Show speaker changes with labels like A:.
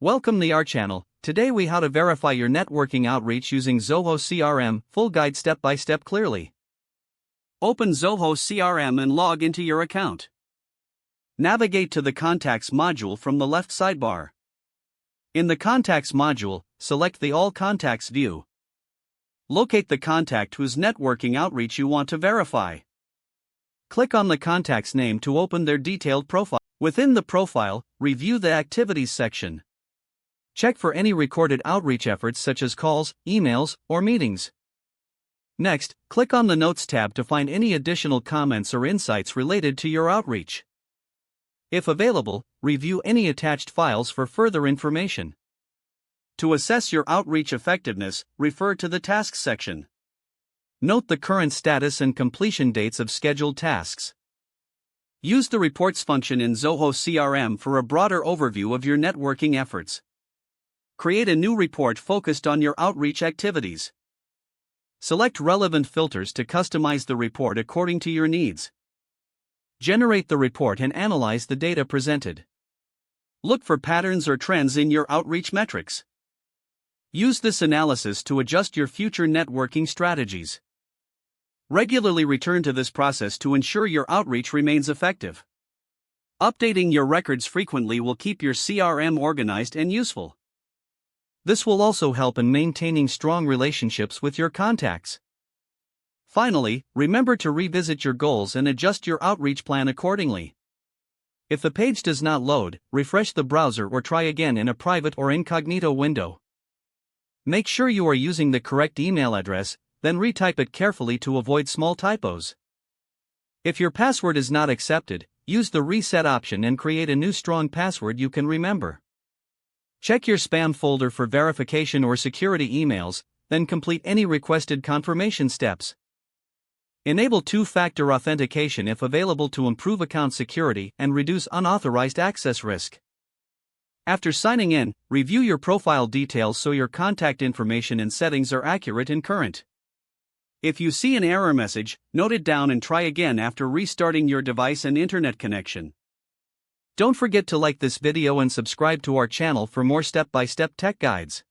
A: Welcome to our channel. Today we how to verify your networking outreach using Zoho CRM, full guide step by step clearly. Open Zoho CRM and log into your account. Navigate to the Contacts module from the left sidebar. In the Contacts module, select the All Contacts view. Locate the contact whose networking outreach you want to verify. Click on the contact's name to open their detailed profile. Within the profile, review the Activities section. Check for any recorded outreach efforts such as calls, emails, or meetings. Next, click on the Notes tab to find any additional comments or insights related to your outreach. If available, review any attached files for further information. To assess your outreach effectiveness, refer to the Tasks section. Note the current status and completion dates of scheduled tasks. Use the Reports function in Zoho CRM for a broader overview of your networking efforts. Create a new report focused on your outreach activities. Select relevant filters to customize the report according to your needs. Generate the report and analyze the data presented. Look for patterns or trends in your outreach metrics. Use this analysis to adjust your future networking strategies. Regularly return to this process to ensure your outreach remains effective. Updating your records frequently will keep your CRM organized and useful. This will also help in maintaining strong relationships with your contacts. Finally, remember to revisit your goals and adjust your outreach plan accordingly. If the page does not load, refresh the browser or try again in a private or incognito window. Make sure you are using the correct email address, then retype it carefully to avoid small typos. If your password is not accepted, use the reset option and create a new strong password you can remember. Check your spam folder for verification or security emails, then complete any requested confirmation steps. Enable two-factor authentication if available to improve account security and reduce unauthorized access risk. After signing in, review your profile details so your contact information and settings are accurate and current. If you see an error message, note it down and try again after restarting your device and internet connection. Don't forget to like this video and subscribe to our channel for more step-by-step tech guides.